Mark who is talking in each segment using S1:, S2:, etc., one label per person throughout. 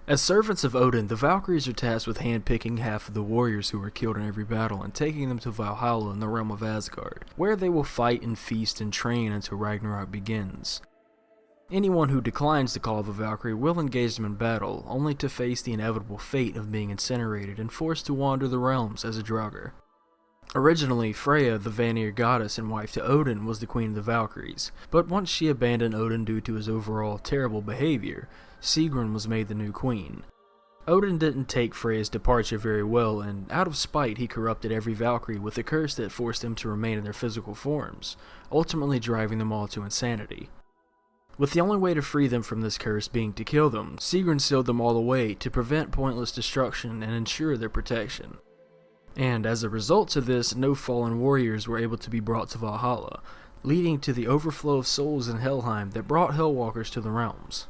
S1: As servants of Odin, the Valkyries are tasked with handpicking half of the warriors who were killed in every battle and taking them to Valhalla in the realm of Asgard, where they will fight and feast and train until Ragnarok begins. Anyone who declines the call of a Valkyrie will engage them in battle, only to face the inevitable fate of being incinerated and forced to wander the realms as a Draugr. Originally, Freya, the Vanir goddess and wife to Odin, was the queen of the Valkyries, but once she abandoned Odin due to his overall terrible behavior, Sigrun was made the new queen. Odin didn't take Freya's departure very well, and out of spite he corrupted every Valkyrie with a curse that forced them to remain in their physical forms, ultimately driving them all to insanity. With the only way to free them from this curse being to kill them, Sigrun sealed them all away to prevent pointless destruction and ensure their protection. And as a result of this, no fallen warriors were able to be brought to Valhalla, leading to the overflow of souls in Helheim that brought Hellwalkers to the realms.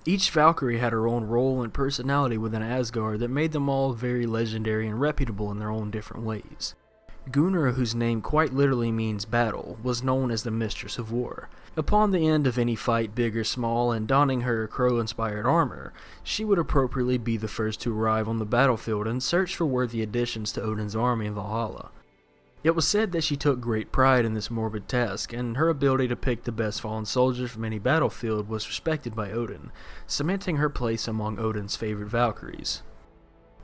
S1: Each Valkyrie had her own role and personality within Asgard that made them all very legendary and reputable in their own different ways. Gooner, whose name quite literally means battle, was known as the Mistress of War. Upon the end of any fight, big or small, and donning her crow-inspired armor, she would appropriately be the first to arrive on the battlefield and search for worthy additions to Odin's army in Valhalla. It was said that she took great pride in this morbid task, and her ability to pick the best fallen soldiers from any battlefield was respected by Odin, cementing her place among Odin's favorite Valkyries.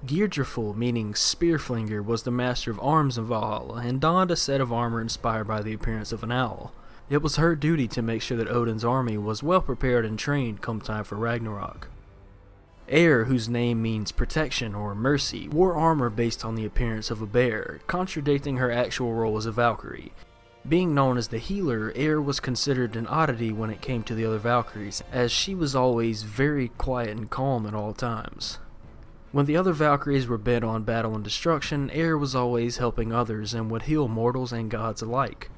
S1: Geirdriful, meaning Spearflinger, was the master of arms in Valhalla, and donned a set of armor inspired by the appearance of an owl. It was her duty to make sure that Odin's army was well prepared and trained come time for Ragnarok. Eir, whose name means protection or mercy, wore armor based on the appearance of a bear, contradicting her actual role as a Valkyrie. Being known as the healer, Eir was considered an oddity when it came to the other Valkyries, as she was always very quiet and calm at all times. When the other Valkyries were bent on battle and destruction, Eir was always helping others and would heal mortals and gods alike.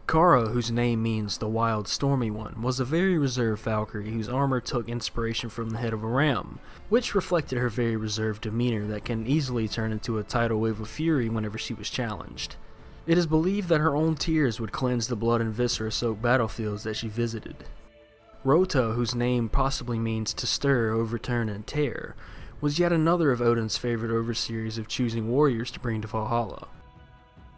S1: Cara, whose name means the wild stormy one, was a very reserved Valkyrie whose armor took inspiration from the head of a ram, which reflected her very reserved demeanor that can easily turn into a tidal wave of fury whenever she was challenged. It is believed that her own tears would cleanse the blood and viscera-soaked battlefields that she visited. Rota, whose name possibly means to stir, overturn, and tear, was yet another of Odin's favorite overseers of choosing warriors to bring to Valhalla.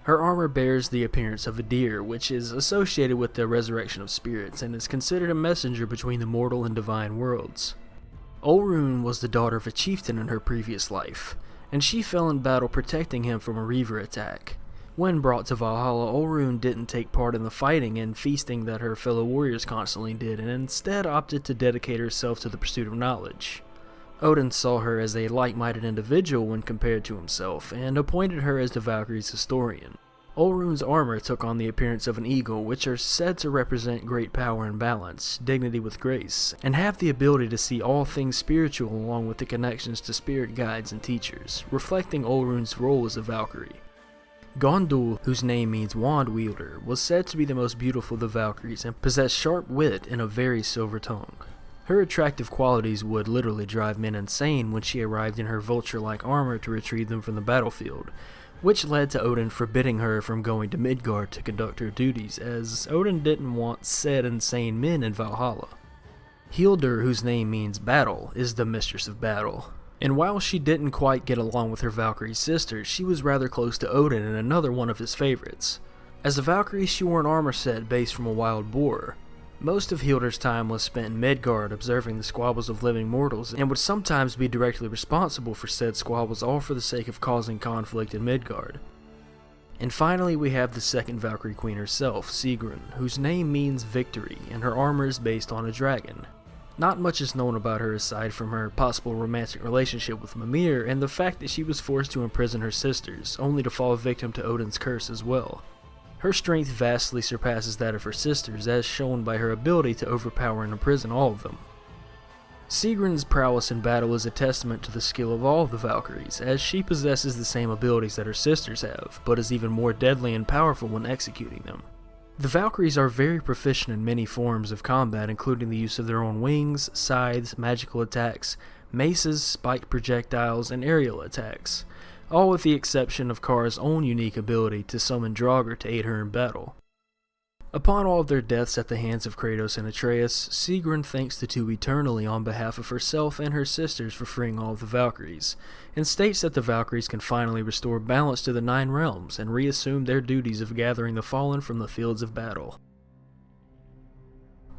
S1: Her armor bears the appearance of a deer, which is associated with the resurrection of spirits and is considered a messenger between the mortal and divine worlds. Ulroon was the daughter of a chieftain in her previous life, and she fell in battle protecting him from a reaver attack. When brought to Valhalla, Ulroon didn't take part in the fighting and feasting that her fellow warriors constantly did, and instead opted to dedicate herself to the pursuit of knowledge. Odin saw her as a like-minded individual when compared to himself, and appointed her as the Valkyries' historian. Ulroon's armor took on the appearance of an eagle, which are said to represent great power and balance, dignity with grace, and have the ability to see all things spiritual along with the connections to spirit guides and teachers, reflecting Ulroon's role as a Valkyrie. Gondol, whose name means wand wielder, was said to be the most beautiful of the Valkyries and possessed sharp wit and a very silver tongue. Her attractive qualities would literally drive men insane when she arrived in her vulture-like armor to retrieve them from the battlefield, which led to Odin forbidding her from going to Midgard to conduct her duties, as Odin didn't want said insane men in Valhalla. Hilder, whose name means battle, is the mistress of battle, and while she didn't quite get along with her Valkyrie sister, she was rather close to Odin and another one of his favorites. As a Valkyrie, she wore an armor set based from a wild boar. Most of Hilder's time was spent in Midgard observing the squabbles of living mortals, and would sometimes be directly responsible for said squabbles, all for the sake of causing conflict in Midgard. And finally we have the second Valkyrie queen herself, Sigrun, whose name means victory, and her armor is based on a dragon. Not much is known about her aside from her possible romantic relationship with Mimir, and the fact that she was forced to imprison her sisters, only to fall victim to Odin's curse as well. Her strength vastly surpasses that of her sisters, as shown by her ability to overpower and imprison all of them. Sigrun's prowess in battle is a testament to the skill of all of the Valkyries, as she possesses the same abilities that her sisters have, but is even more deadly and powerful when executing them. The Valkyries are very proficient in many forms of combat, including the use of their own wings, scythes, magical attacks, maces, spiked projectiles, and aerial attacks, all with the exception of Cara's own unique ability to summon Draugr to aid her in battle. Upon all of their deaths at the hands of Kratos and Atreus, Sigrun thanks the two eternally on behalf of herself and her sisters for freeing all of the Valkyries, and states that the Valkyries can finally restore balance to the Nine Realms and reassume their duties of gathering the fallen from the fields of battle.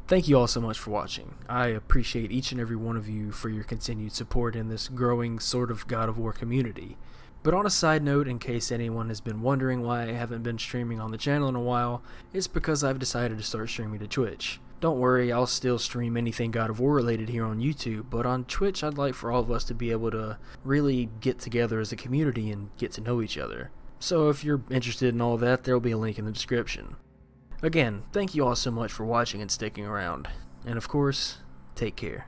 S1: Thank you all so much for watching. I appreciate each and every one of you for your continued support in this growing sort of God of War community. But on a side note, in case anyone has been wondering why I haven't been streaming on the channel in a while, it's because I've decided to start streaming to Twitch. Don't worry, I'll still stream anything God of War related here on YouTube, but on Twitch I'd like for all of us to be able to really get together as a community and get to know each other. So if you're interested in all that, there'll be a link in the description. Again, thank you all so much for watching and sticking around, and of course, take care.